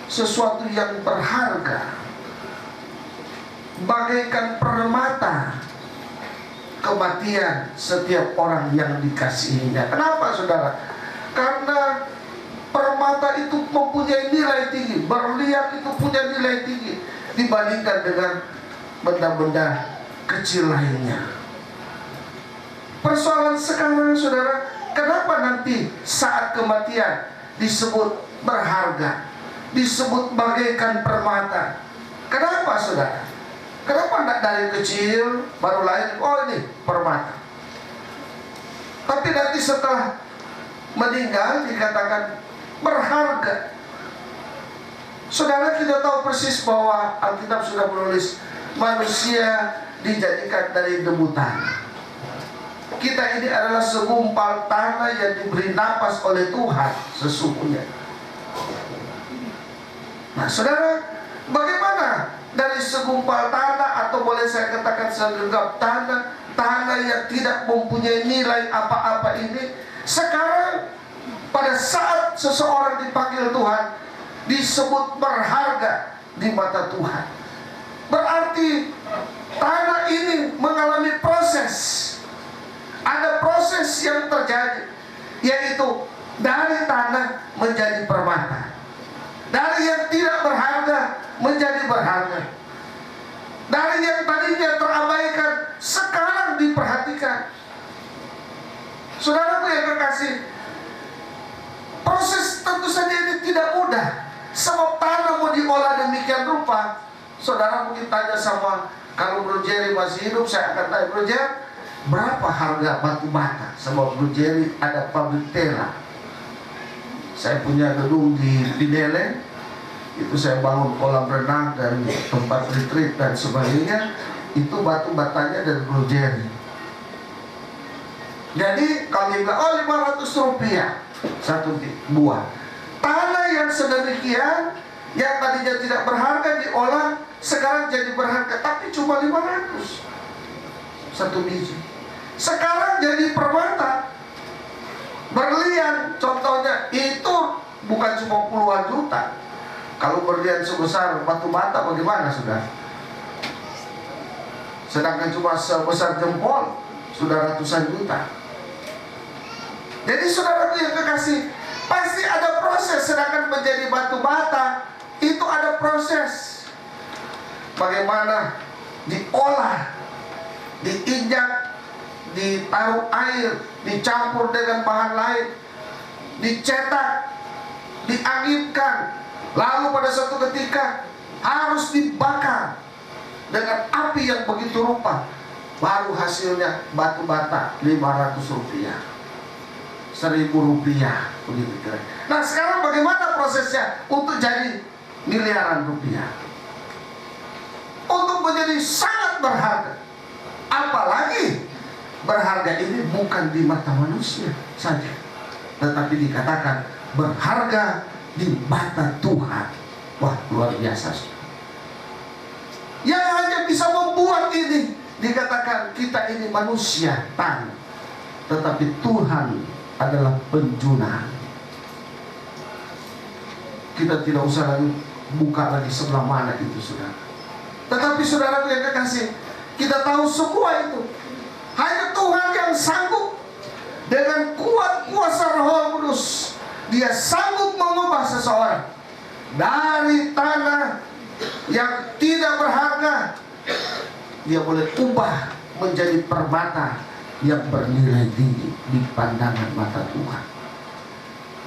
sesuatu yang berharga, bagaikan permata kematian setiap orang yang dikasihinya. Kenapa saudara? Karena permata itu mempunyai nilai tinggi, berlian itu punya nilai tinggi dibandingkan dengan benda-benda kecil lainnya. Persoalan sekarang saudara, kenapa nanti saat kematian disebut berharga, disebut bagaikan permata? Kenapa saudara? Kenapa tidak dari kecil baru lahir, oh ini permata? Tapi nanti setelah meninggal dikatakan berharga. Saudara, kita tahu persis bahwa Alkitab sudah menulis manusia dijadikan dari debu tanah. Kita ini adalah segumpal tanah yang diberi napas oleh Tuhan sesungguhnya. Nah saudara, bagaimana dari segumpal tanah, atau boleh saya katakan segenggam tanah, tanah yang tidak mempunyai nilai apa-apa ini, sekarang pada saat seseorang dipanggil Tuhan disebut berharga di mata Tuhan. Berarti tanah ini mengalami proses. Ada proses yang terjadi, yaitu dari tanah menjadi permata, dari yang tidak berharga menjadi berharga, dari yang tadinya terabaikan sekarang diperhatikan. Saudaraku yang kekasih, proses tentu saja ini tidak mudah. Sebab tanah mau diolah demikian rupa. Saudara mungkin tanya sama, kalau Bro Jerry masih hidup, saya akan tanya, Bro Jerry, berapa harga batu bata? Sebab Bro Jerry ada pabrik tela. Saya punya gedung di Pineleng, itu saya bangun kolam renang dan tempat retreat dan sebagainya. Itu batu batanya dari Bro Jerry. Jadi kalau dia bilang, oh 500 rupiah satu buah. Tanah yang sedemikian, yang tadinya tidak berharga diolah, sekarang jadi berharga, tapi cuma 500 satu biji. Sekarang jadi permata, berlian contohnya, itu bukan cuma puluhan juta. Kalau berlian sebesar batu bata bagaimana sudah? Sedangkan cuma sebesar jempol sudah ratusan juta. Jadi saudaraku yang kekasih, pasti ada proses. Sedangkan menjadi batu bata itu ada proses. Bagaimana diolah, diinjak, ditaruh air, dicampur dengan bahan lain, dicetak, dianginkan, lalu pada suatu ketika harus dibakar dengan api yang begitu rupa, baru hasilnya batu bata 500 rupiah, 1000 rupiah, begitu kira. Nah sekarang bagaimana prosesnya untuk jadi miliaran rupiah, untuk menjadi sangat berharga? Apalagi berharga ini bukan di mata manusia saja, tetapi dikatakan berharga di mata Tuhan. Wah, luar biasa. Yang hanya bisa membuat ini, dikatakan kita ini manusia tanah, tetapi Tuhan adalah penjuna. Kita tidak usah lagi buka lagi sebelah mana itu, saudara. Tetapi saudara yang kekasih, kita tahu semua itu hanya Tuhan yang sanggup dengan kuat kuasa Roh Kudus. Dia sanggup mengubah seseorang dari tanah yang tidak berharga, dia boleh ubah menjadi permata yang bernilai tinggi di pandangan mata Tuhan.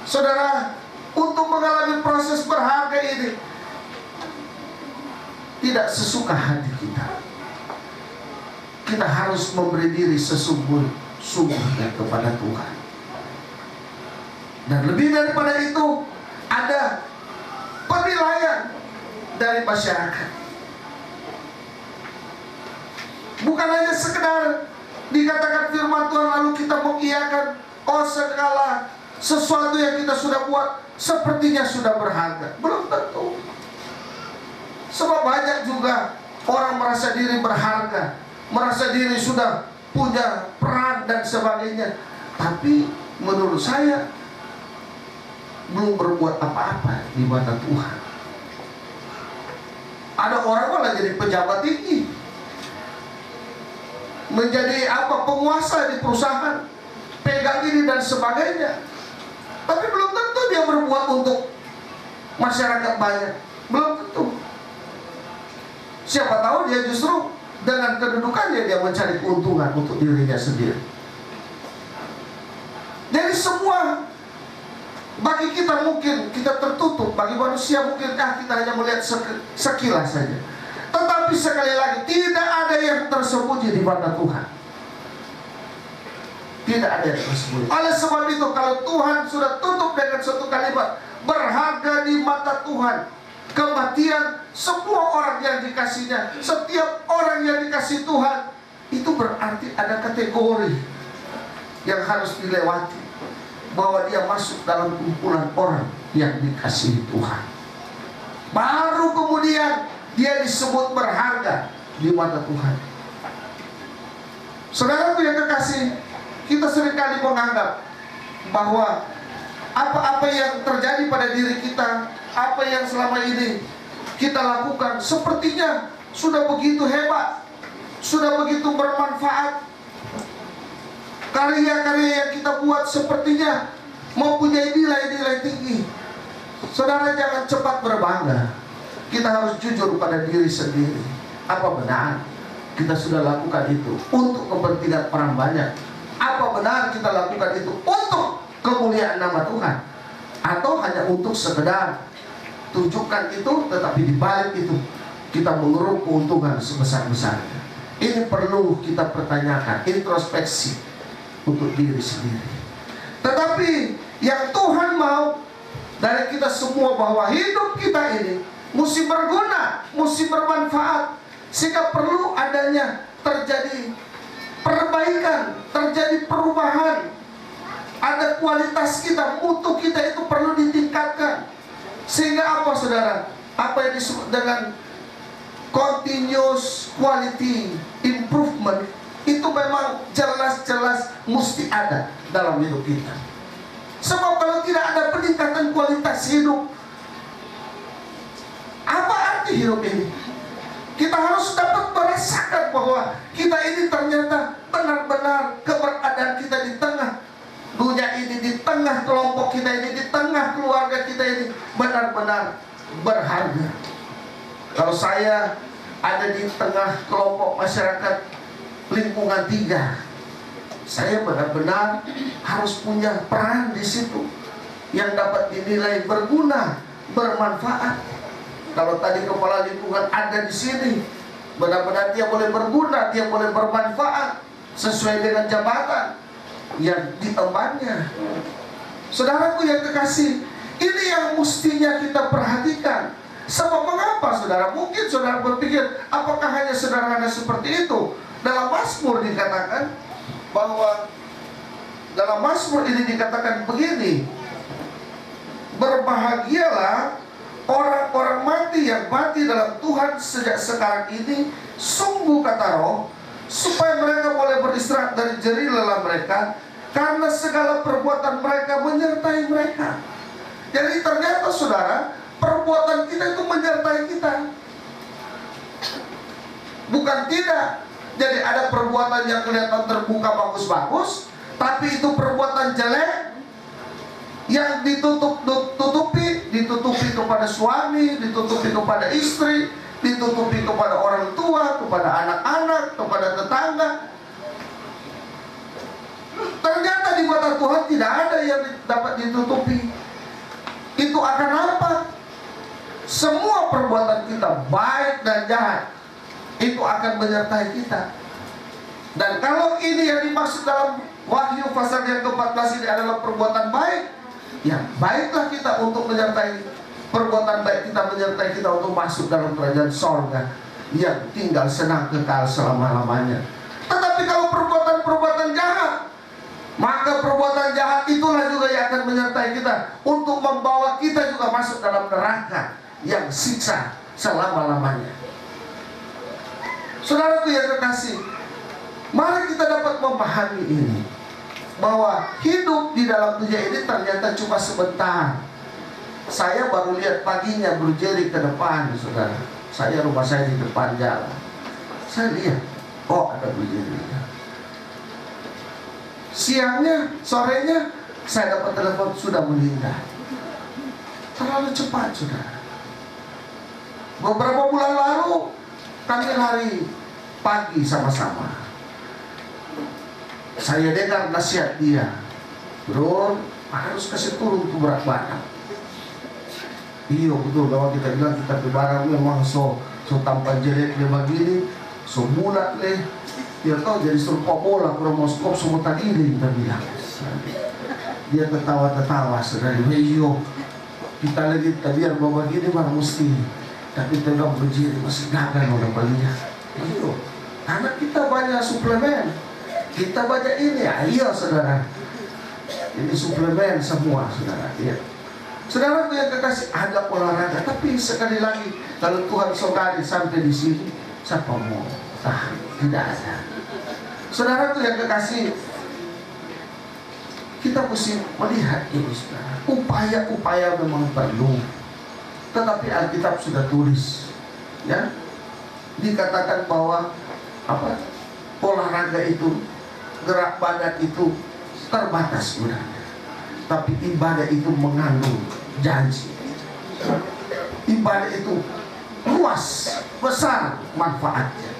Saudara, untuk mengalami proses berharga ini tidak sesuka hati kita. Kita harus memberi diri sesungguh-sungguhnya kepada Tuhan. Dan lebih daripada itu, ada penilaian dari masyarakat. Bukan hanya sekedar dikatakan firman Tuhan lalu kita mengiyakan, oh segala sesuatu yang kita sudah buat sepertinya sudah berharga. Belum tentu. Sebab banyak juga orang merasa diri berharga, merasa diri sudah punya peran dan sebagainya, tapi menurut saya belum berbuat apa-apa di mata Tuhan. Ada orang malah jadi pejabat tinggi, menjadi penguasa di perusahaan, pegang ini dan sebagainya. Tapi belum tentu dia berbuat untuk masyarakat banyak, belum tentu. Siapa tahu dia justru dengan kedudukannya dia mencari keuntungan untuk dirinya sendiri. Jadi semua bagi kita mungkin kita tertutup, bagi manusia mungkin kita hanya melihat sekilas saja. Tetapi sekali lagi tidak ada yang tersembunyi di mata Tuhan. Tidak ada yang tersembunyi. Oleh sebab itu kalau Tuhan sudah tutup dengan suatu kalimat berharga di mata Tuhan, kematian semua orang yang dikasihnya, setiap orang yang dikasih Tuhan, itu berarti ada kategori yang harus dilewati, bahwa dia masuk dalam kumpulan orang yang dikasihi Tuhan. Baru kemudian dia disebut berharga di mata Tuhan. Saudaraku yang kekasih, kita seringkali menganggap bahwa apa-apa yang terjadi pada diri kita, apa yang selama ini kita lakukan, sepertinya sudah begitu hebat, sudah begitu bermanfaat. Karya-karya yang kita buat sepertinya mempunyai nilai-nilai tinggi. Saudara, jangan cepat berbangga. Kita harus jujur pada diri sendiri. Apa benar kita sudah lakukan itu untuk kepentingan orang banyak? Apa benar kita lakukan itu untuk kemuliaan nama Tuhan? Atau hanya untuk sekedar tunjukkan itu, tetapi di balik itu kita mengeruk keuntungan sebesar-besarnya? Ini perlu kita pertanyakan, introspeksi untuk diri sendiri. Tetapi yang Tuhan mau dari kita semua, bahwa hidup kita ini mesti berguna, mesti bermanfaat, sehingga perlu adanya terjadi perbaikan, terjadi perubahan. Ada kualitas kita, mutu kita itu perlu ditingkatkan. Sehingga apa saudara? Apa yang disebut dengan continuous quality improvement, itu memang jelas-jelas mesti ada dalam hidup kita. Sebab kalau tidak ada peningkatan kualitas hidup, apa arti hidup ini? Kita harus dapat merasakan bahwa kita ini ternyata benar-benar keberadaan kita di tengah dunia ini, di tengah kelompok kita ini, di tengah keluarga kita ini benar-benar berharga. Kalau saya ada di tengah kelompok masyarakat lingkungan 3, saya benar-benar harus punya peran di situ yang dapat dinilai berguna, bermanfaat. Kalau tadi kepala lingkungan ada di sini, benar-benar dia boleh berguna, dia boleh bermanfaat sesuai dengan jabatan yang diembannya. Saudaraku yang kekasih, ini yang mestinya kita perhatikan. Sebab mengapa saudara? Mungkin saudara berpikir, apakah hanya sederhana seperti itu? Dalam Mazmur dikatakan bahwa dalam Mazmur ini dikatakan begini, berbahagialah orang-orang mati yang mati dalam Tuhan sejak sekarang ini, sungguh kata Roh, supaya mereka boleh beristirahat dari jerih lelah mereka, karena segala perbuatan mereka menyertai mereka. Jadi ternyata saudara, perbuatan kita itu menyertai kita. Bukan tidak. Jadi ada perbuatan yang kelihatan terbuka bagus-bagus, tapi itu perbuatan jelek yang ditutupi kepada suami, ditutupi kepada istri, ditutupi kepada orang tua, kepada anak-anak, kepada tetangga. Ternyata di mata Tuhan tidak ada yang dapat ditutupi. Itu akan apa? Semua perbuatan kita, baik dan jahat, itu akan menyertai kita. Dan kalau ini yang dimaksud dalam Wahyu pasal yang ke-14 ini adalah perbuatan baik, ya baiklah kita untuk menyertai perbuatan baik kita, menyertai kita untuk masuk dalam kerajaan sorga yang tinggal senang kekal selama-lamanya. Tetapi kalau perbuatan-perbuatan jahat, maka perbuatan jahat itulah juga yang akan menyertai kita untuk membawa kita juga masuk dalam neraka yang siksa selama-lamanya. Saudaraku yang kekasih, mari kita dapat memahami ini, bahwa hidup di dalam dunia ini ternyata cuma sebentar. Saya baru lihat paginya berdiri ke depan, saudara. Rumah saya di depan jalan. Saya lihat, oh ada berdiri. Siangnya, sorenya, saya dapat telepon sudah meninggal. Terlalu cepat, saudara. Beberapa bulan lalu kami lari pagi sama-sama. Saya dengar nasihat dia, bro, harus kasih turun tuh berat badan. Iya betul, kalau kita bilang kita barang memang so tampan jelek dia begini, so bulat leh. Dia tahu jadi serupa bola kromoskop semua tadi kita bilang. Dia tertawa-tertawa saudara. Iyo, kita lagi biar bawa begini mah mesti. Tapi tengah berdiri masih gagal orang balinya. Iyo, karena kita banyak suplemen, kita banyak ini. Iya saudara, ini suplemen semua saudara. Iya. Saudara yang kekasih, ada olahraga, tapi sekali lagi kalau Tuhan saudari sampai di sini, siapa mau tahan? Tidak ada. Saudara yang kekasih, kita mesti melihat ini saudara. Upaya-upaya memang perlu, tetapi Alkitab sudah tulis, ya, dikatakan bahwa olahraga itu, gerak badan itu terbatas gunanya, tapi ibadah itu mengandung janji. Ibadah itu luas, besar manfaatnya.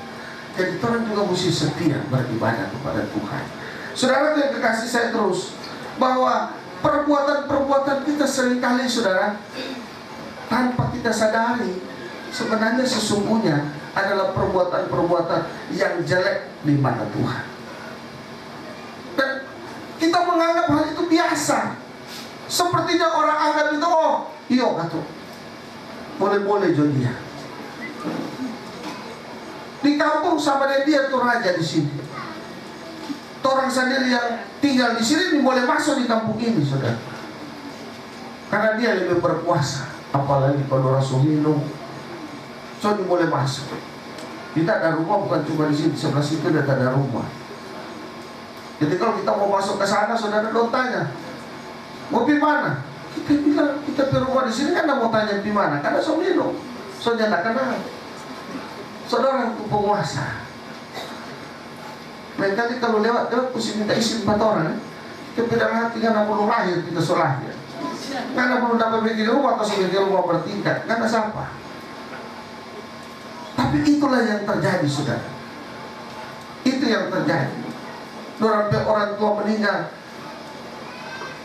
Jadi orang juga mesti setia beribadah kepada Tuhan. Saudara yang kekasih saya terus, bahwa perbuatan-perbuatan kita seringkali saudara, tanpa kita sadari, sebenarnya sesungguhnya adalah perbuatan-perbuatan yang jelek di mata Tuhan. Dan kita menganggap hal itu biasa. Sepertinya orang anggap itu, oh iya kata, boleh-boleh jo dia. Di kampung sama dia tuh raja di sini. Orang sendiri yang tinggal di sini boleh masuk di kampung ini saudara. Karena dia lebih berkuasa. Apalagi kalau orang minum, so boleh masuk. Kita ada rumah bukan cuma di sini, sebelah situ ada rumah. Jadi kalau kita mau masuk ke sana, saudara lo tanya, mau pergi mana? Kita bilang kita pergi rumah di sini kan mau tanya pergi mana? Karena so minum, so nyata kenal. Saudara itu penguasa. Lain kali kalau lewat pusing minta izin 4 orang, kita bilang hati karena belum lahir kita solahir. Karena belum dapat bikin rumah atau bikin rumah bertingkat, karena siapa? Tapi itulah yang terjadi saudara. Itu yang terjadi. Orang tua meninggal,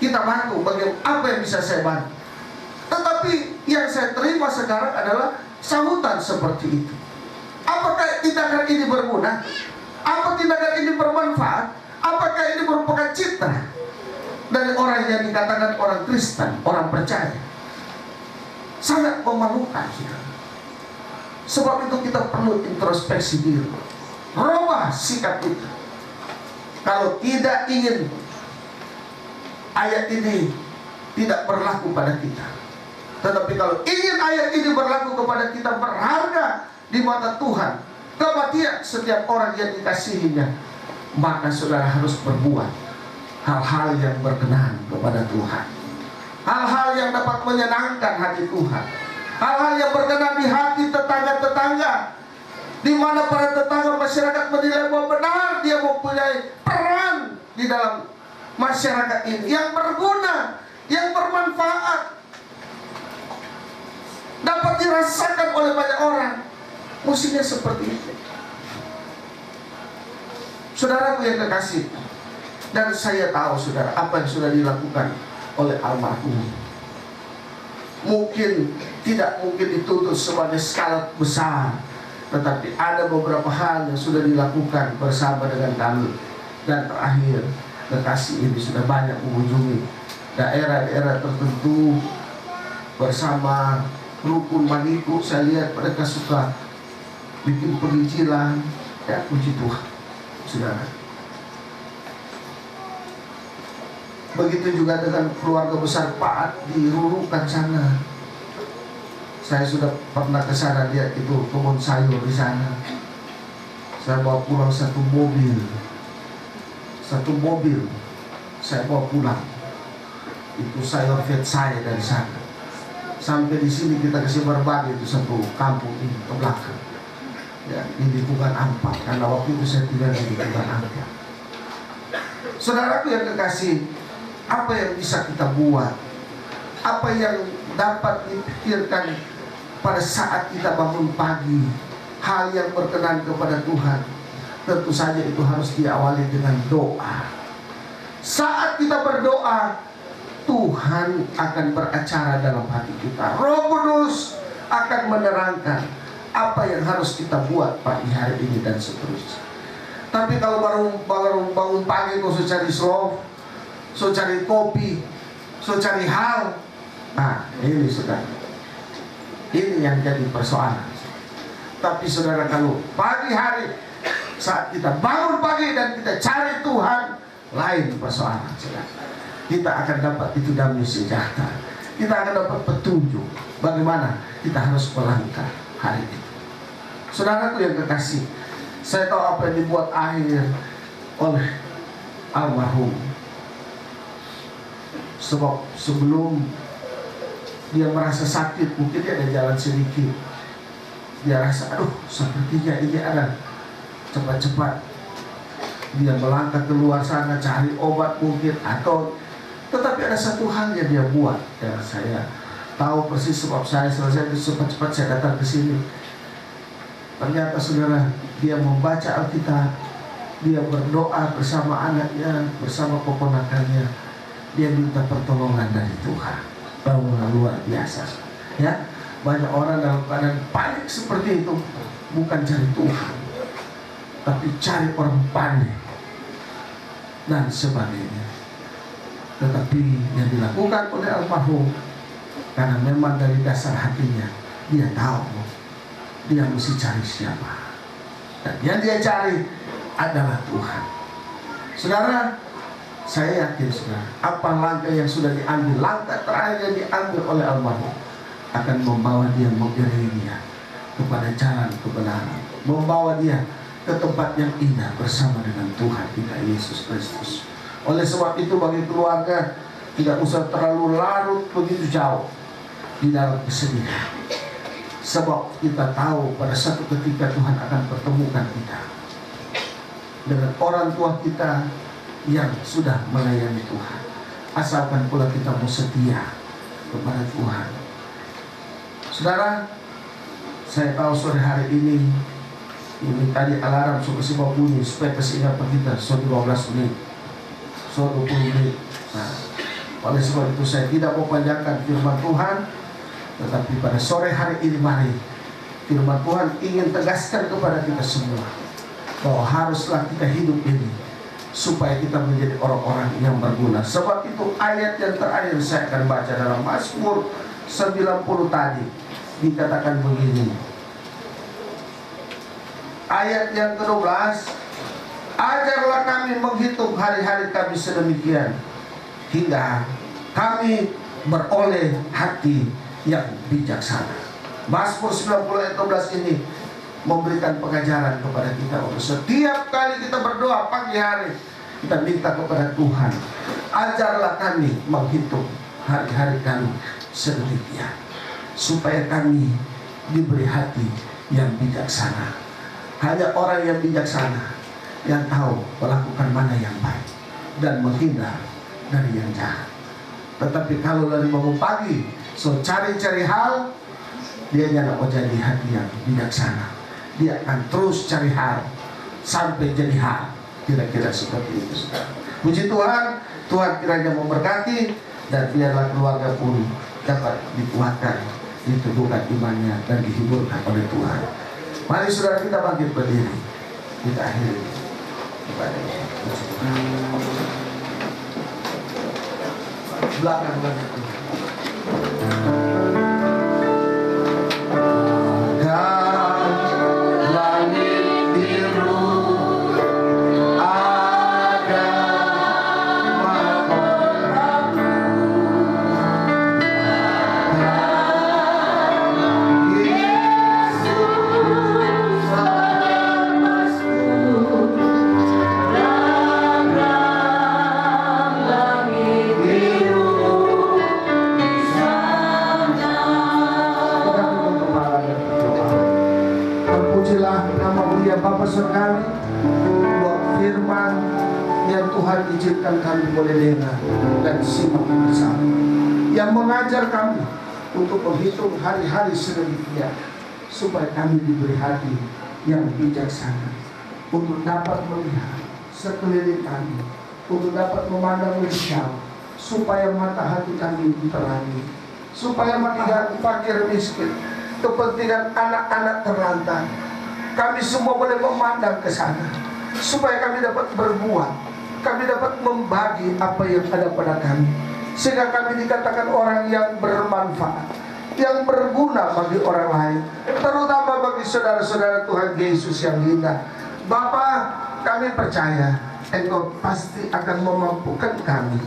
kita bantu bagaimana, apa yang bisa saya bantu. Tetapi yang saya terima sekarang adalah sambutan seperti itu. Apakah tindakan ini berguna? Apa tindakan ini bermanfaat? Apakah ini merupakan citra dari orang yang dikatakan orang Kristen, orang percaya? Sangat memalukan saudara. Sebab itu kita perlu introspeksi diri, rubah sikap itu. Kalau tidak ingin ayat ini tidak berlaku pada kita, tetapi kalau ingin ayat ini berlaku kepada kita, berharga di mata Tuhan, kematian setiap orang yang dikasihinya, maka saudara harus berbuat hal-hal yang berkenan kepada Tuhan, hal-hal yang dapat menyenangkan hati Tuhan, hal-hal yang berkenan di hati tetangga-tetangga, di mana para tetangga masyarakat menilai bahwa benar dia mempunyai peran di dalam masyarakat ini yang berguna, yang bermanfaat, dapat dirasakan oleh banyak orang. Mestinya seperti itu. Saudaraku yang kekasih, dan saya tahu saudara apa yang sudah dilakukan oleh almarhum. Mungkin tidak mungkin dituntut sebagai skala besar, tetapi ada beberapa hal yang sudah dilakukan bersama dengan kami. Dan terakhir, kekasih ini sudah banyak mengunjungi daerah-daerah tertentu bersama rukun Maniku. Saya lihat mereka suka bikin penginjilan, ya puji Tuhan, saudara. Begitu juga dengan keluarga besar Pak di Rurukan sana. Saya sudah pernah ke sana, lihat itu kebun sayur di sana. Saya bawa pulang satu mobil saya bawa pulang. Itu sayur vet saya dari sana. Sampai di sini kita kasih berbagi itu satu kampung ini ke belakang. Ya, ini bukan Ampat, karena waktu itu saya tinggal di bukan Ampat. Saudaraku yang kekasih, apa yang bisa kita buat? Apa yang dapat dipikirkan pada saat kita bangun pagi? Hal yang berkenan kepada Tuhan. Tentu saja itu harus diawali dengan doa. Saat kita berdoa, Tuhan akan beracara dalam hati kita. Roh Kudus akan menerangkan apa yang harus kita buat pagi hari ini dan seterusnya. Tapi kalau baru bangun pagi kau sudah cari slow, sudah cari kopi, sudah cari hal, nah ini sudah, ini yang jadi persoalan. Tapi saudara, kalau pagi hari saat kita bangun pagi dan kita cari Tuhan, lain persoalan, saudara. Kita akan dapat itu damai sejahtera. Kita akan dapat petunjuk bagaimana kita harus melangkah hari ini. Saudaraku yang kekasih, saya tahu apa yang dibuat akhir oleh almarhum. Sebab sebelum dia merasa sakit, mungkin dia ada jalan sedikit, dia rasa, aduh sepertinya ini ada, cepat-cepat dia melangkah keluar sana cari obat mungkin, atau tetapi ada satu hal yang dia buat, ya saya tahu persis sebab saya selesai itu cepat-cepat saya datang ke sini. Ternyata saudara, dia membaca Alkitab, dia berdoa bersama anaknya, bersama keponakannya, dia minta pertolongan dari Tuhan. Bahwa luar biasa, ya. Banyak orang dalam keadaan panik seperti itu, bukan cari Tuhan, tapi cari orang panik dan sebagainya. Tetapi yang dilakukan oleh almarhum, karena memang dari dasar hatinya dia tahu dia mesti cari siapa, dan yang dia cari adalah Tuhan. Saudara, saya yakin saudara, apa langkah yang sudah diambil, langkah terakhir yang diambil oleh almarhum akan membawa dia, mengiringi dia kepada jalan kebenaran, membawa dia ke tempat yang indah bersama dengan Tuhan kita Yesus Kristus. Oleh sebab itu, bagi keluarga tidak usah terlalu larut begitu jauh di dalam kesedihan, sebab kita tahu pada satu ketika Tuhan akan pertemukan kita dengan orang tua kita yang sudah melayani Tuhan, asalkan pula kita mau setia kepada Tuhan. Saudara, saya tahu sore hari ini tadi alarm suka bunyi supaya kesehatan kita 12 menit, 20 menit. Nah, oleh sebab itu saya tidak mau panjangkan firman Tuhan, tetapi pada sore hari ini mari firman Tuhan ingin tegaskan kepada kita semua bahwa haruslah kita hidup ini supaya kita menjadi orang-orang yang berguna. Sebab itu ayat yang terakhir saya akan baca dalam Mazmur 90 tadi dikatakan begini. Ayat yang ke-12, ajarlah kami menghitung hari-hari kami sedemikian hingga kami beroleh hati yang bijaksana. Mazmur 90 ayat 12 ini memberikan pengajaran kepada kita untuk setiap kali kita berdoa pagi hari, kita minta kepada Tuhan, ajarlah kami menghitung hari-hari kami sedemikian supaya kami diberi hati yang bijaksana. Hanya orang yang bijaksana yang tahu melakukan mana yang baik dan menghindar dari yang jahat. Tetapi kalau dari bangun pagi cari-cari hal, dia tidak mau jadi hati yang bijaksana. Dia akan terus cari hal sampai jadi hal. Kira-kira seperti itu. Puji Tuhan, Tuhan kiranya memberkati, dan biarlah keluarga pun dapat dikuatkan, diteguhkan imannya, dan dihiburkan oleh Tuhan. Mari saudara kita bangkit berdiri, kita akhiri ibadah ini. Belakang Surgawi, buat firman yang Tuhan izinkan kami boleh dengar dan simak bersama, yang mengajar kami untuk menghitung hari-hari sedemikian, supaya kami diberi hati yang bijaksana untuk dapat melihat sekeliling kami, untuk dapat memandang lebih jauh, supaya mata hati kami diterangi, supaya melihat fakir miskin, kepentingan anak-anak terlantar, kami semua boleh memandang ke sana, supaya kami dapat berbuat, kami dapat membagi apa yang ada pada kami, sehingga kami dikatakan orang yang bermanfaat, yang berguna bagi orang lain, terutama bagi saudara-saudara Tuhan Yesus yang indah. Bapa, kami percaya Engkau pasti akan memampukan kami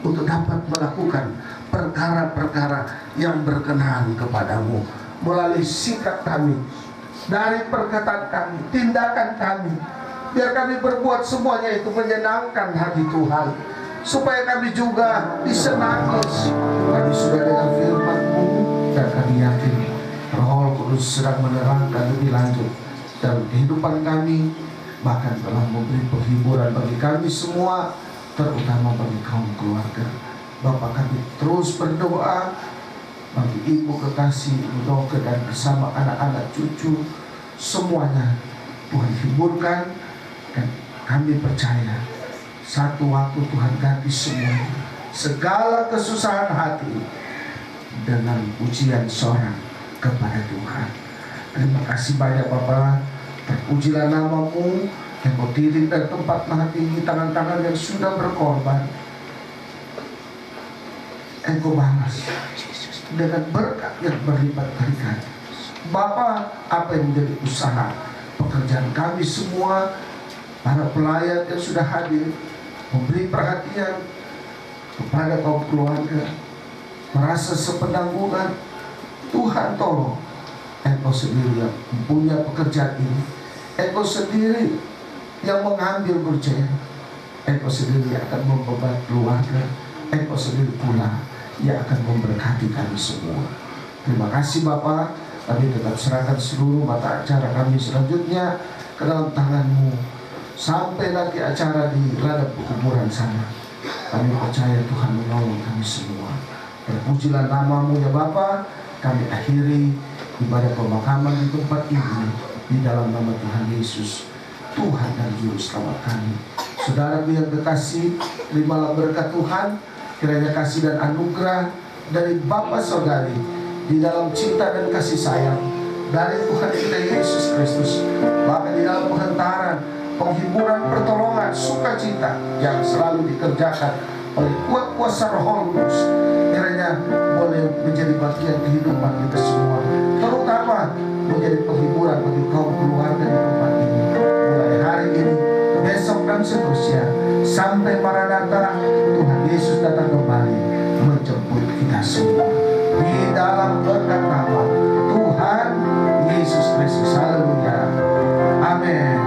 untuk dapat melakukan perkara-perkara yang berkenan kepadamu melalui sikap kami, dari perkataan kami, tindakan kami. Biar kami berbuat semuanya itu menyenangkan hati Tuhan, supaya kami juga disenangi. Kami sudah dengar firman-Mu dan kami yakin Roh Kudus sedang menerangkan lebih lanjut dalam kehidupan kami, bahkan telah memberi penghiburan bagi kami semua, terutama bagi kaum keluarga. Bapak, kami terus berdoa bagi ibu kekasih, ibu Doke, dan bersama anak-anak cucu semuanya Tuhan hiburkan, dan kami percaya satu waktu Tuhan ganti semua segala kesusahan hati dengan pujian sorak kepada Tuhan. Terima kasih banyak Bapak, terpujilah nama-Mu. Engkau diri dari tempat maha tinggi, tangan-tangan yang sudah berkorban Engkau balas dengan berkat yang berlipat-lipat. Bapa, apa yang menjadi usaha pekerjaan kami semua, para pelayan yang sudah hadir, memberi perhatian kepada kaum keluarga, merasa sepenanggungan, Tuhan tolong. Engkau sendiri yang mempunyai pekerjaan ini, Engkau sendiri yang mengambil berjaya, Engkau sendiri yang akan membeban keluarga, Engkau sendiri pula yang akan memberkati kami semua. Terima kasih Bapa. Kami tetap serahkan seluruh mata acara kami selanjutnya ke dalam tangan-Mu, sampai nanti acara di ladang pekuburan sana. Kami percaya Tuhan menolong kami semua. Terpujilah nama-Mu ya Bapa. Kami akhiri ibadah pemakaman di tempat ini di dalam nama Tuhan Yesus, Tuhan dan Juru Selamat kami. Saudaraku yang kekasih, terimalah berkat Tuhan. Kiranya kasih dan anugerah dari Bapa Surgawi, di dalam cinta dan kasih sayang dari Tuhan kita Yesus Kristus, bahkan di dalam penghantaran, penghiburan, pertolongan, sukacita yang selalu dikerjakan oleh kuat kuasa Roh Kudus, kiranya boleh menjadi bagian kehidupan kita semua, terutama menjadi penghiburan bagi kaum keluarga di tempat ini, mulai hari ini, besok dan seterusnya, sampai Maranatha Tuhan Yesus datang kembali menjemput kita semua. Di dalam berkat nama Tuhan Yesus Kristus. Haleluya. Amin.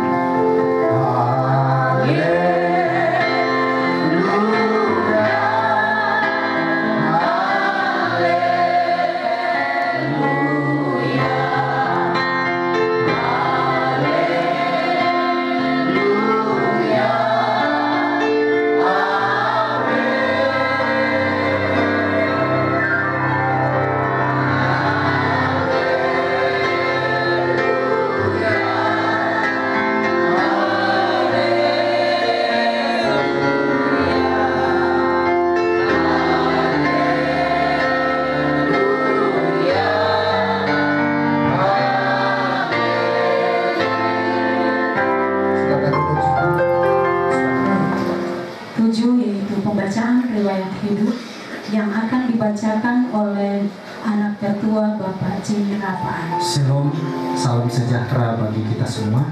Dibacakan oleh anak ketua Bapak Jimmy Rapaan. Shalom, salam sejahtera bagi kita semua.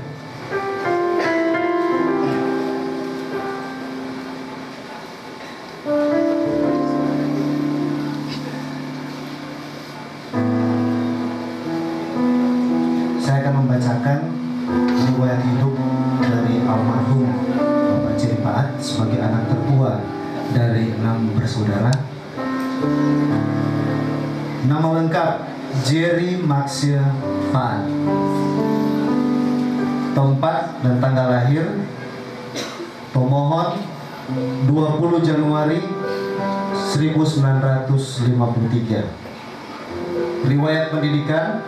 Saya akan membacakan riwayat hidup dari almarhum Bapak Jimmy Rapaan sebagai anak tertua dari 6 bersaudara. Nama lengkap Jerry Maxia Paan. tempat dan tanggal lahir pemohon 20 Januari 1953. Riwayat pendidikan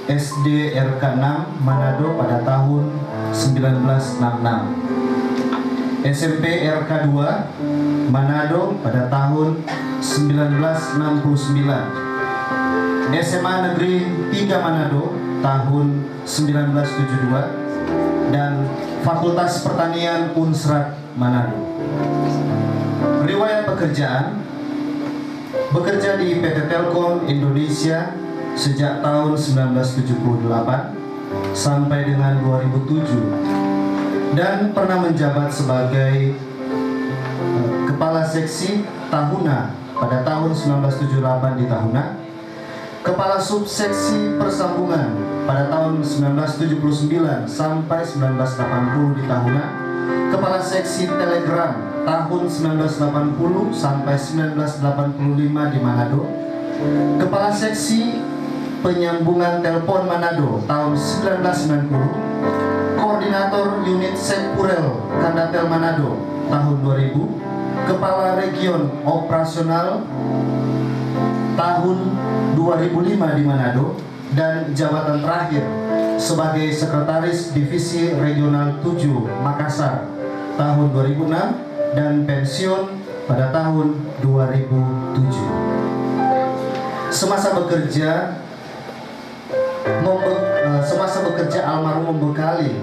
SD RK 6 Manado pada tahun 1966. SMP RK 2 Manado pada tahun 1969. SMA Negeri 3 Manado tahun 1972 dan Fakultas Pertanian Unsrat Manado. Riwayat pekerjaan: bekerja di PT Telkom Indonesia sejak tahun 1978 sampai dengan 2007 dan pernah menjabat sebagai Kepala Seksi Tahuna pada tahun 1978 di Tahuna, Kepala Subseksi Persambungan pada tahun 1979 sampai 1980 di Tahuna, Kepala Seksi Telegram tahun 1980 sampai 1985 di Manado, Kepala Seksi Penyambungan Telepon Manado tahun 1990, Koordinator Unit Sekpurel Kandatel Manado tahun 2000, Kepala Region Operasional tahun 2005 di Manado, dan jabatan terakhir sebagai Sekretaris Divisi Regional 7 Makassar tahun 2006 dan pensiun pada tahun 2007. Semasa bekerja almarhum membekali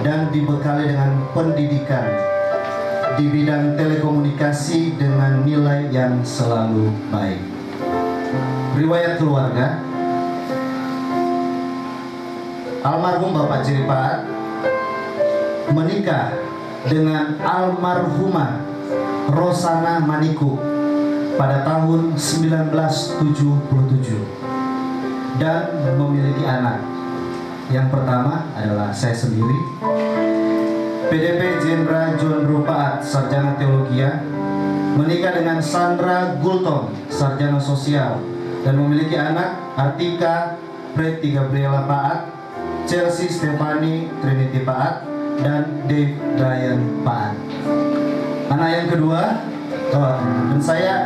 dan dibekali dengan pendidikan di bidang telekomunikasi dengan nilai yang selalu baik. Riwayat keluarga: almarhum Bapak Jerry Paat menikah dengan almarhumah Rosana Maniku pada tahun 1977 dan memiliki anak. Yang pertama adalah saya sendiri, PDP Jenderal John Paat, Sarjana Teologia, menikah dengan Sandra Gultom, Sarjana Sosial, dan memiliki anak Artika Preti Gabriela Paat, Chelsea Stefani Trinity Paat, dan Dave Brian Paat. Anak yang kedua, dan saya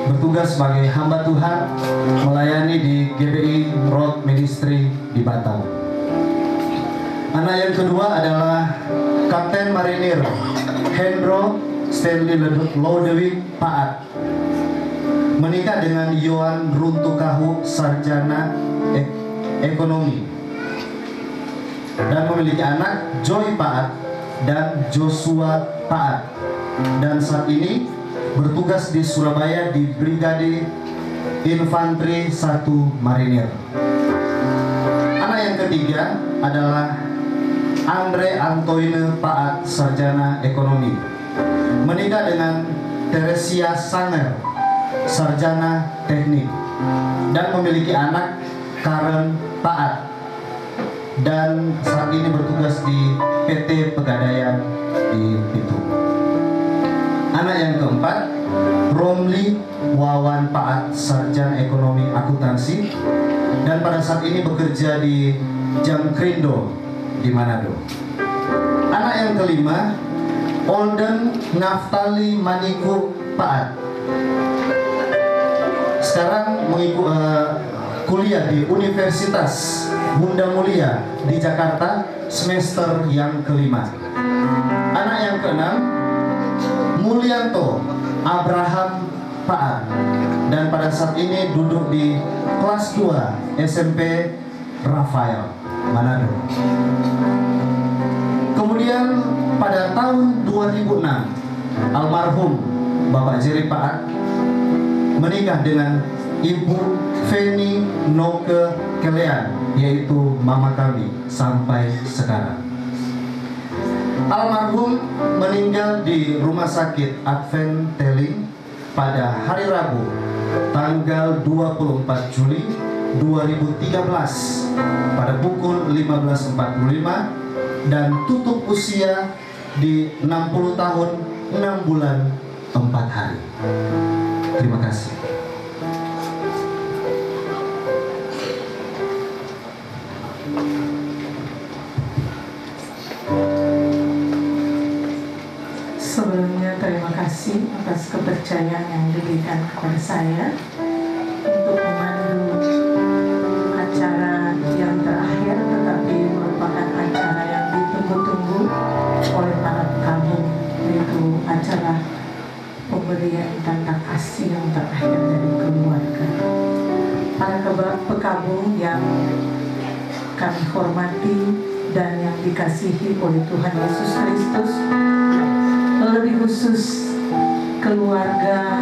bertugas sebagai hamba Tuhan melayani di GBI Road Ministry di Batam. Anak yang kedua adalah Kapten Marinir Hendro Stanley Lodewijk Paat, menikah dengan Yohan Runtukahu, Sarjana Ekonomi, dan memiliki anak Joy Paat dan Joshua Paat, dan saat ini bertugas di Surabaya di Brigade Infanteri 1 Marinir. Anak yang ketiga adalah Andre Antoine Paat, Sarjana Ekonomi, menikah dengan Teresia Sanger, Sarjana Teknik, dan memiliki anak Karen Paat, dan saat ini bertugas di PT Pegadaian di Pitu. Anak yang keempat, Romli Wawan Paat, Sarjana Ekonomi Akuntansi, dan pada saat ini bekerja di Jamkrindo di Manado. Anak yang kelima, Olden Naftali Maniku Paat, sekarang kuliah di Universitas Bunda Mulia di Jakarta semester yang kelima. Anak yang keenam, Mulyanto Abraham Paat, dan pada saat ini duduk di kelas 2 SMP Rafael Manado. Kemudian pada tahun 2006 almarhum Bapak Jerry Paat menikah dengan Ibu Feni Noke Kelean, yaitu mama kami sampai sekarang. Almarhum meninggal di Rumah Sakit Advent Teling pada hari Rabu tanggal 24 Juli 2013 pada pukul 15.45 dan tutup usia di 60 tahun 6 bulan 4 hari. Terima kasih. kasih atas kepercayaan yang diberikan kepada saya untuk memandu acara yang terakhir, tetapi merupakan acara yang ditunggu-tunggu oleh para pekabung, yaitu acara pemberian tanda kasih yang terakhir dari keluarga. Para pekabung yang kami hormati dan yang dikasihi oleh Tuhan Yesus Kristus, lebih khusus keluarga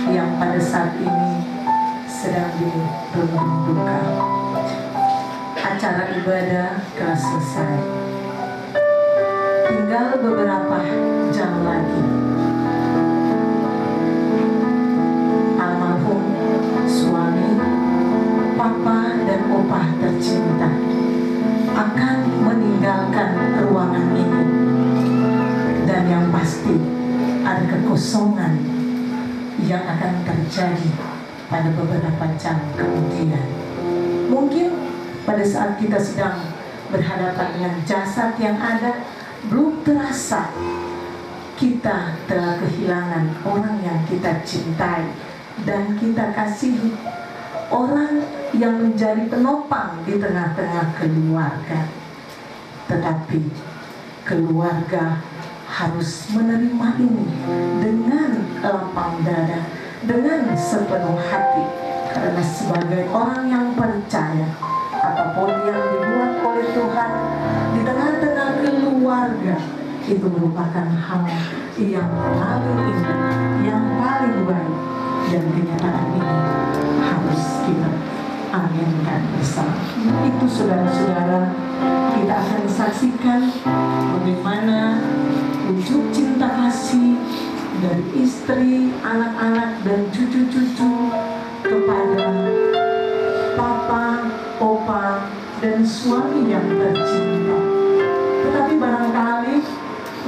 yang pada saat ini sedang direlung duka. Acara ibadah telah selesai. Tinggal beberapa jam lagi. Almarhum suami, papa dan opah tercinta akan meninggalkan ruangan ini, dan yang pasti ada kekosongan yang akan terjadi pada beberapa jam kemudian. Mungkin pada saat kita sedang berhadapan dengan jasad yang ada, belum terasa kita telah kehilangan orang yang kita cintai dan kita kasihi, orang yang menjadi penopang di tengah-tengah keluarga. Tetapi keluarga harus menerima ini dengan lapang dada, dengan sepenuh hati, karena sebagai orang yang percaya, apapun yang dibuat oleh Tuhan di tengah-tengah keluarga itu merupakan hal yang paling indah, yang paling baik, dan kenyataan ini harus kita aminkan bersama. Itu saudara-saudara, kita akan saksikan bagaimana wujud cinta kasih dari istri, anak-anak, dan cucu-cucu kepada papa, opa, dan suami yang tercinta. Tetapi barangkali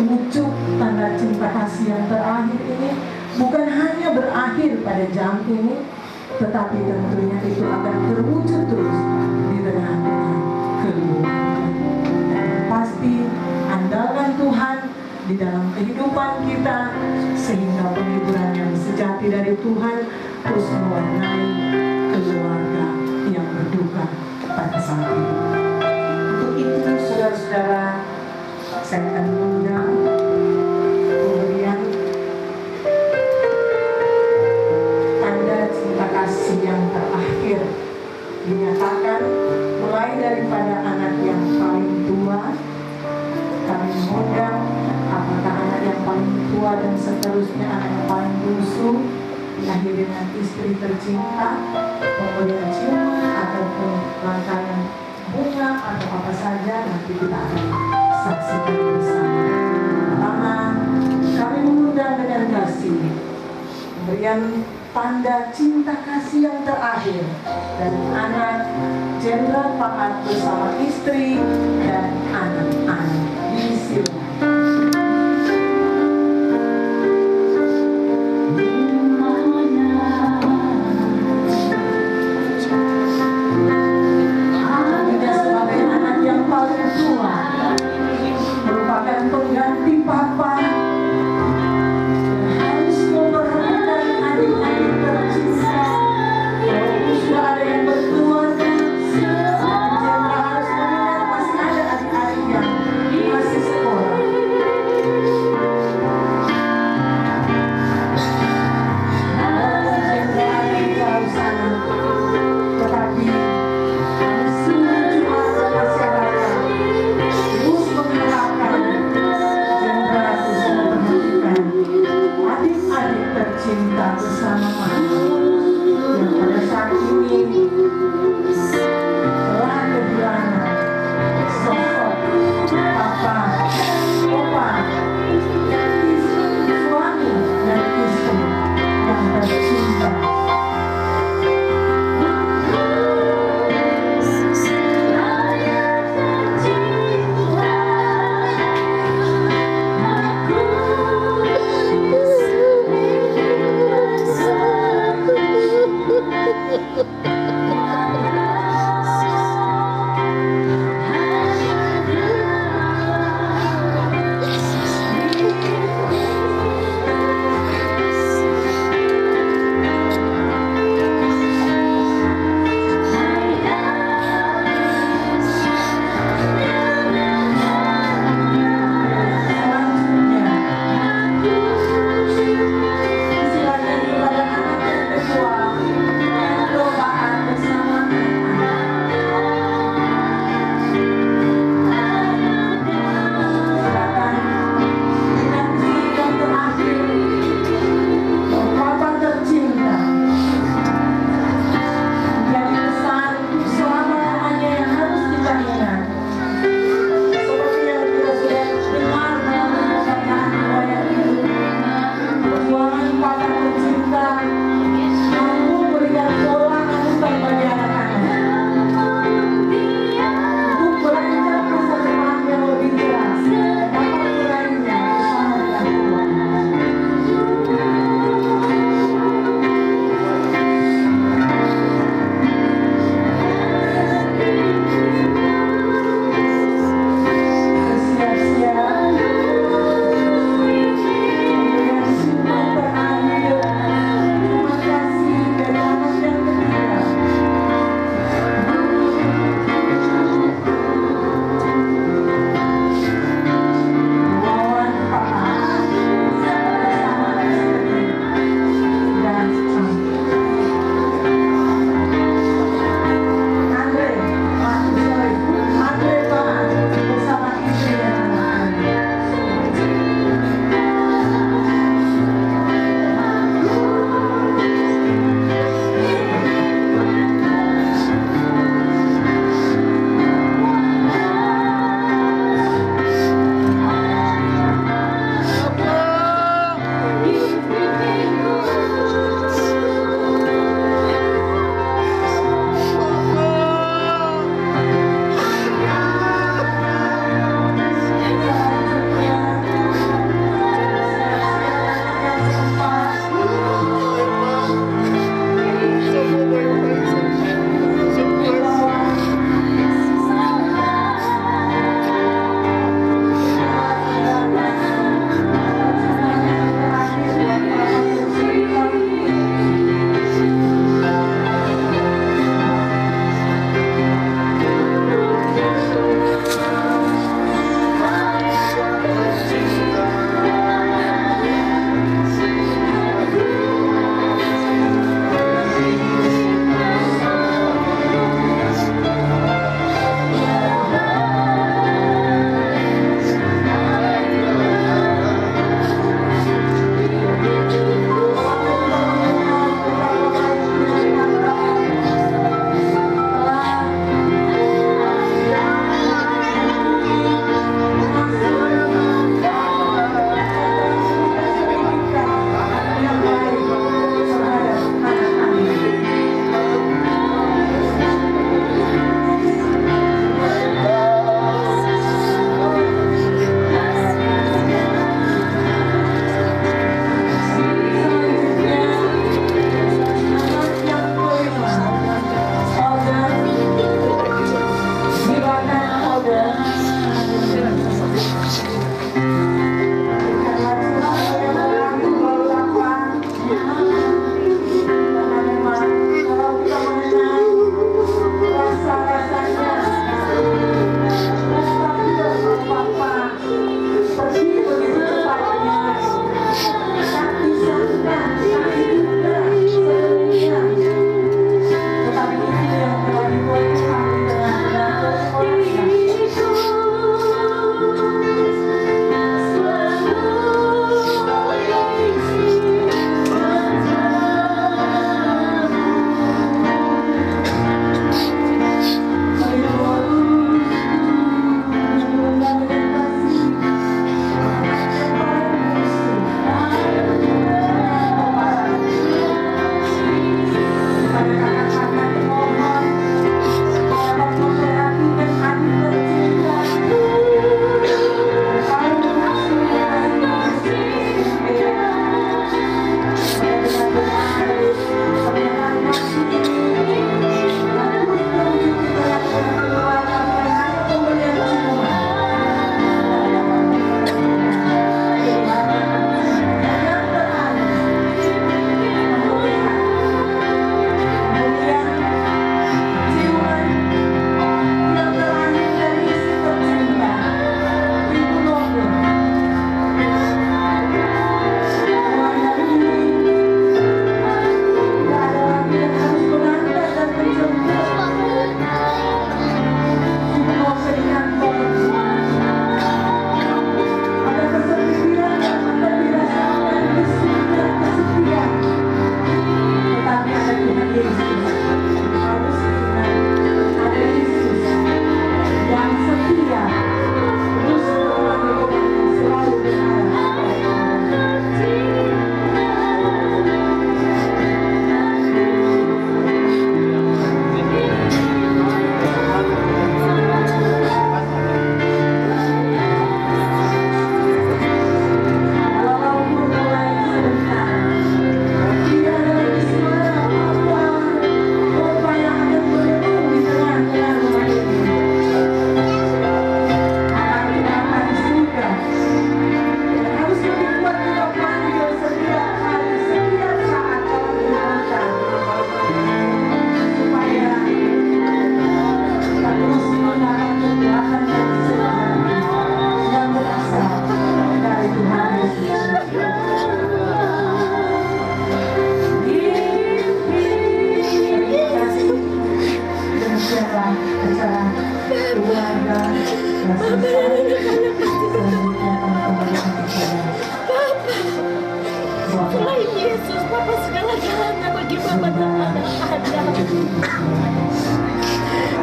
wujud tanda cinta kasih yang terakhir ini bukan hanya berakhir pada jam ini, tetapi tentunya itu akan terwujud terus di tengah-tengah keluarga. Dan pasti andalkan Tuhan di dalam kehidupan kita, sehingga penghiburan yang sejati dari Tuhan terus mewarnai keluarga yang berduka pada saat ini. Untuk itu saudara-saudara, saya akan mengundang pemberian tanda cinta kasih yang terakhir, dinyatakan mulai daripada anak yang paling tua. Kami mengundang apakah anak yang paling tua dan seterusnya anak yang paling bungsu, lahir dengan istri tercinta, pemberian ciuman ataupun rangkaian bunga atau apa saja, nanti kita akan saksikan bersama. Pertama, kami mengundang dengan kasih pemberian tanda cinta kasih yang terakhir dari anak Jenderal Paat bersama istri dan anak-anak. Disilakan. Pengganti papa harus memperhatikan adik-adik tercinta. Walaupun sudah ada yang berkeluarga, Jenderal harus mengingat masih ada adik-adik yang masih sekolah. Jenderal ada di jauh sana, tetapi semua jemaat masyarakat terus mengharapkan adik-adik tercinta bersama mama yang pada saat ini telah kehilangan sosok papa, opa, suami dan istri yang tercinta.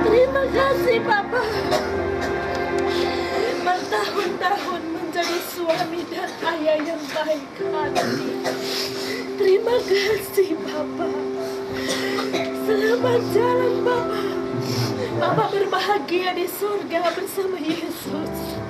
Terima kasih Papa. Bertahun-tahun menjadi suami dan ayah yang baik hati. Terima kasih Papa. Selamat jalan Papa. Papa berbahagia di surga bersama Yesus.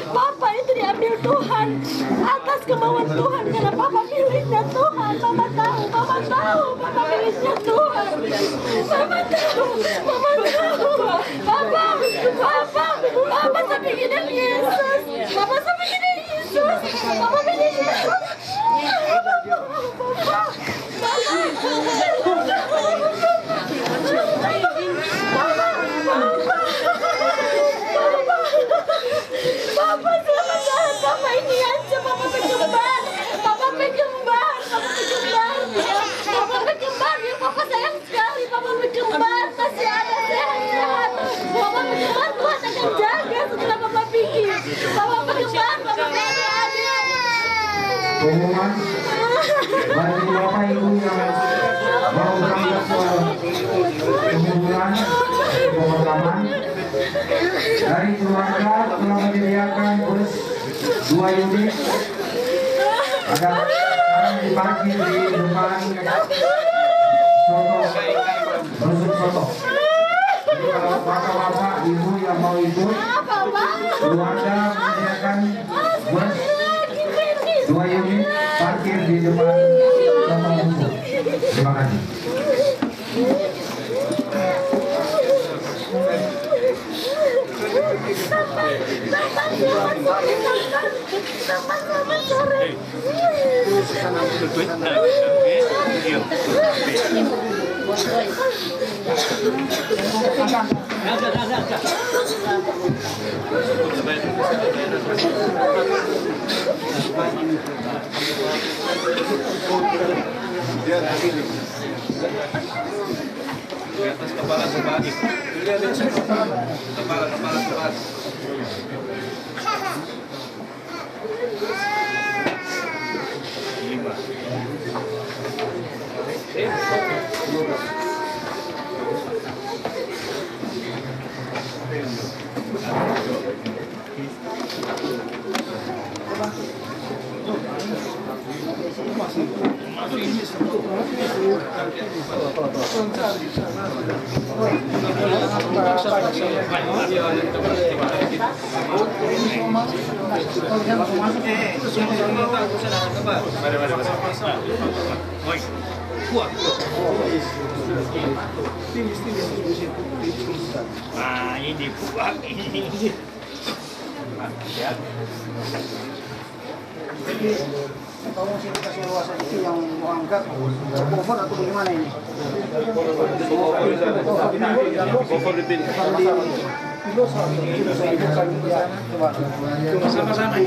Papa itu diambil Tuhan atas kemauan Tuhan karena Papa miliknya Tuhan. Papa tahu Papa miliknya Tuhan. Papa tahu Papa sampai gini Yesus. Papa sampai gini Yesus. Papa milik Yesus. Papa selamat jalan, Papa ini aja, Papa berkembar ya, Papa sayang sekali, Papa berkembar, masih ada sehat-sehat, Papa berkembar, Tuhan akan jaga setelah Papa pikir, Papa berkembar, Papa ada. Pengumuman bagi Bapak Ibu yang mau berangkat pengumuman pemakaman dari keluarga telah menyediakan bus 2 unit agar sekarang diparkir di depan Rusuk Soto. Jadi kalau bapak-bapak ibu yang mau ikut, keluarga menyediakan bus 2 unit parkir di depan Soto Rusuk. Terima kasih. Selamat sore. Di atas kepala sebagi. Kepala. Lima. Nah, ini buat ini. Kalau masih dikasih luasan itu yang mau angkat cover atau bagaimana ini? Cover di pintu. Sama-sama.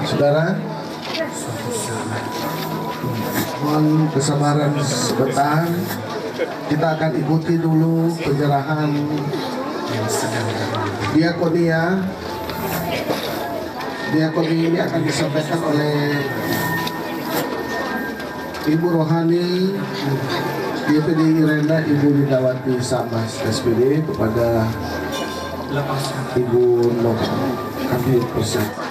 Saudara, mohon kesabaran sebentar. Kita akan ikuti dulu penyerahan diakonia. Diakonia ini akan disampaikan oleh Ibu Rohani DPD Irena Ibu Lindawati Samas SPD kepada Ibu Nok Kabir Pusat.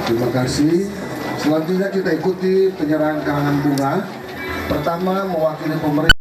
Terima kasih. Selanjutnya kita ikuti penyerahan karangan bunga. Pertama mewakili pemerintah.